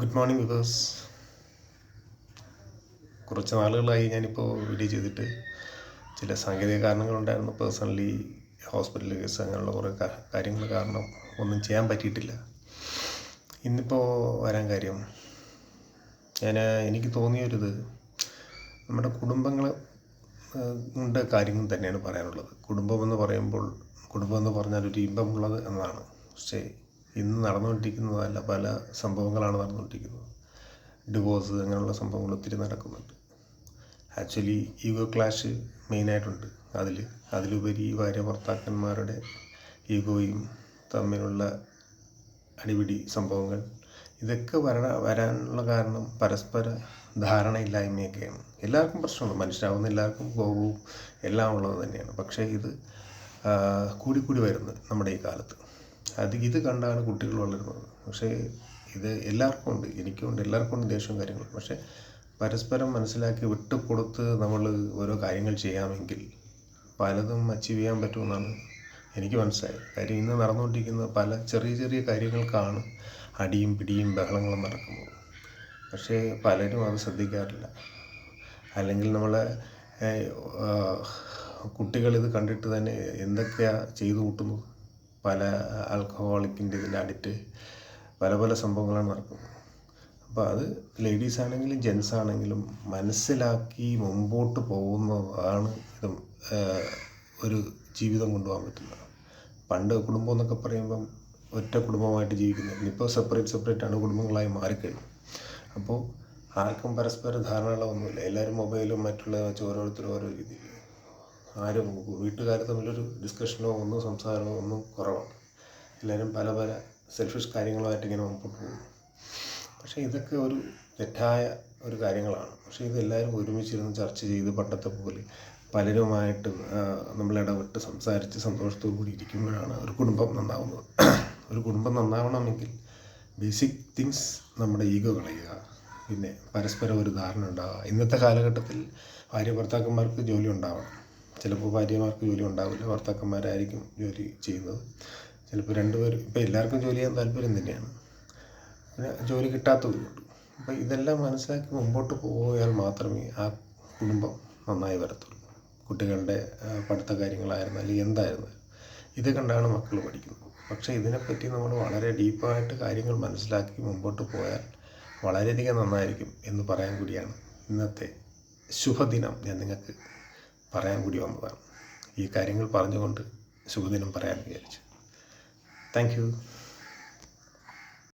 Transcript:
Good morning viewers. കുറച്ച് നാളുകളായി ഞാനിപ്പോൾ വീഡിയോ ചെയ്തിട്ട്. ചില സാങ്കേതിക കാരണങ്ങളുണ്ടായിരുന്നു. പേഴ്സണലി ഹോസ്പിറ്റൽ കേസ് അങ്ങനെയുള്ള കുറേ കാര്യങ്ങൾ കാരണം ഒന്നും ചെയ്യാൻ പറ്റിയിട്ടില്ല. ഇന്നിപ്പോൾ വരാൻ കാര്യം, എനിക്ക് തോന്നിയൊരിത് നമ്മുടെ കുടുംബങ്ങൾ കാര്യങ്ങൾ തന്നെയാണ് പറയാനുള്ളത്. കുടുംബം എന്ന് പറഞ്ഞാൽ ഒരു ഇമ്പമുള്ളത് എന്നാണ്. പക്ഷേ ഇന്ന് നടന്നുകൊണ്ടിരിക്കുന്നതല്ല, പല സംഭവങ്ങളാണ് നടന്നുകൊണ്ടിരിക്കുന്നത്. ഡിവോഴ്സ് അങ്ങനെയുള്ള സംഭവങ്ങൾ ഒത്തിരി നടക്കുന്നുണ്ട്. ആക്ച്വലി ഈഗോ ക്ലാഷ് മെയിനായിട്ടുണ്ട് അതിലുപരി ഭാര്യ ഭർത്താക്കന്മാരുടെ ഈഗോയും തമ്മിലുള്ള അടിപിടി സംഭവങ്ങൾ, ഇതൊക്കെ വരാനുള്ള കാരണം പരസ്പര ധാരണയില്ലായ്മയൊക്കെയാണ്. എല്ലാവർക്കും പ്രശ്നമുണ്ട്, മനുഷ്യരാകുന്ന എല്ലാവർക്കും കോപവും എല്ലാം ഉള്ളത് തന്നെയാണ്. പക്ഷേ ഇത് കൂടിക്കൂടി വരുന്നത് നമ്മുടെ ഈ കാലത്ത്. ഇത് കണ്ടാണ് കുട്ടികൾ വളരുന്നത്. പക്ഷേ ഇത് എല്ലാവർക്കും ഉണ്ട്, എനിക്കുണ്ട്, എല്ലാവർക്കും ഉണ്ട് ദേഷ്യവും കാര്യങ്ങളും. പക്ഷേ പരസ്പരം മനസ്സിലാക്കി വിട്ടുകൊടുത്ത് നമ്മൾ ഓരോ കാര്യങ്ങൾ ചെയ്യാമെങ്കിൽ പലതും അച്ചീവ് ചെയ്യാൻ പറ്റുമെന്നാണ് എനിക്ക് മനസ്സിലായത്. കാര്യം ഇന്ന് നടന്നുകൊണ്ടിരിക്കുന്ന പല ചെറിയ ചെറിയ കാര്യങ്ങൾക്കാണ് അടിയും പിടിയും ബഹളങ്ങളും നടക്കുന്നത്. പക്ഷേ പലരും അത് ശ്രദ്ധിക്കാറില്ല. അല്ലെങ്കിൽ നമ്മളെ കുട്ടികളിത് കണ്ടിട്ട് തന്നെ എന്തൊക്കെയാണ് ചെയ്തു കൂട്ടുന്നത്. പല ആൽക്കഹോളിക്കിൻ്റെ ഇതിൽ അഡിക്റ്റ് പല സംഭവങ്ങളാണ് നടക്കുന്നത്. അപ്പോൾ അത് ലേഡീസ് ആണെങ്കിലും ജെൻസ് ആണെങ്കിലും മനസ്സിലാക്കി മുമ്പോട്ട് പോകുന്നതാണ് ഇതും ഒരു ജീവിതം കൊണ്ടുപോകാൻ പറ്റുന്നത്. പണ്ട് കുടുംബം എന്നൊക്കെ പറയുമ്പം ഒറ്റ കുടുംബമായിട്ട് ജീവിക്കുന്നത്, ഇപ്പോൾ സെപ്പറേറ്റ് കുടുംബങ്ങളായി മാറിക്കഴിഞ്ഞു. അപ്പോൾ ആർക്കും പരസ്പര ധാരണകളൊന്നുമില്ല. എല്ലാവരും മൊബൈലും മറ്റുള്ളവ വെച്ച് ഓരോരുത്തരും ഓരോ രീതിയിൽ. ആരും വീട്ടുകാർ തമ്മിലൊരു ഡിസ്കഷനോ ഒന്നും സംസാരമോ ഒന്നും കുറവാണ്. എല്ലാവരും പല സെൽഫിഷ് കാര്യങ്ങളുമായിട്ട് ഇങ്ങനെ മുമ്പോട്ട് പോകും. പക്ഷേ ഇതൊക്കെ ഒരു തെറ്റായ ഒരു കാര്യങ്ങളാണ്. പക്ഷേ ഇതെല്ലാവരും ഒരുമിച്ചിരുന്ന് ചർച്ച ചെയ്ത് പണ്ടത്തെ പോലെ പലരുമായിട്ട് നമ്മൾ ഇടപെട്ട് സംസാരിച്ച് സന്തോഷത്തോടു കൂടി ഇരിക്കുമ്പോഴാണ് ഒരു കുടുംബം നന്നാവുന്നത്. ഒരു കുടുംബം നന്നാവണമെങ്കിൽ ബേസിക് തിങ്സ് നമ്മുടെ ഈഗോ കളയുക, പിന്നെ പരസ്പരം ഒരു ധാരണ ഉണ്ടാവുക. ഇന്നത്തെ കാലഘട്ടത്തിൽ ഭാര്യ ഭർത്താക്കന്മാർക്ക് ജോലി ഉണ്ടാവണം. ചിലപ്പോൾ ഭാര്യമാർക്ക് ജോലി ഉണ്ടാവില്ല, ഭർത്താക്കന്മാരായിരിക്കും ജോലി ചെയ്യുന്നത്. ചിലപ്പോൾ രണ്ടുപേരും, ഇപ്പോൾ എല്ലാവർക്കും ജോലി ചെയ്യാൻ താല്പര്യം തന്നെയാണ്, പിന്നെ ജോലി കിട്ടാത്തവരുണ്ട്. അപ്പോൾ ഇതെല്ലാം മനസ്സിലാക്കി മുമ്പോട്ട് പോയാൽ മാത്രമേ ആ കുടുംബം നന്നായി വരത്തുള്ളൂ. കുട്ടികളുടെ പഠിത്ത കാര്യങ്ങളായിരുന്നാലും എന്തായിരുന്നാലും ഇത് കണ്ടാണ് മക്കൾ പഠിക്കുന്നത്. പക്ഷേ ഇതിനെപ്പറ്റി നമ്മൾ വളരെ ഡീപ്പായിട്ട് കാര്യങ്ങൾ മനസ്സിലാക്കി മുമ്പോട്ട് പോയാൽ വളരെയധികം നന്നായിരിക്കും എന്ന് പറയാൻ കൂടിയാണ് ഇന്നത്തെ ശുഭദിനം ഞാൻ നിങ്ങൾക്ക് പറയാൻ കൂടി വന്നതാണ്. ഈ കാര്യങ്ങൾ പറഞ്ഞുകൊണ്ട് ശുഭദിനം പറയാൻ വിചാരിച്ചു. Thank you.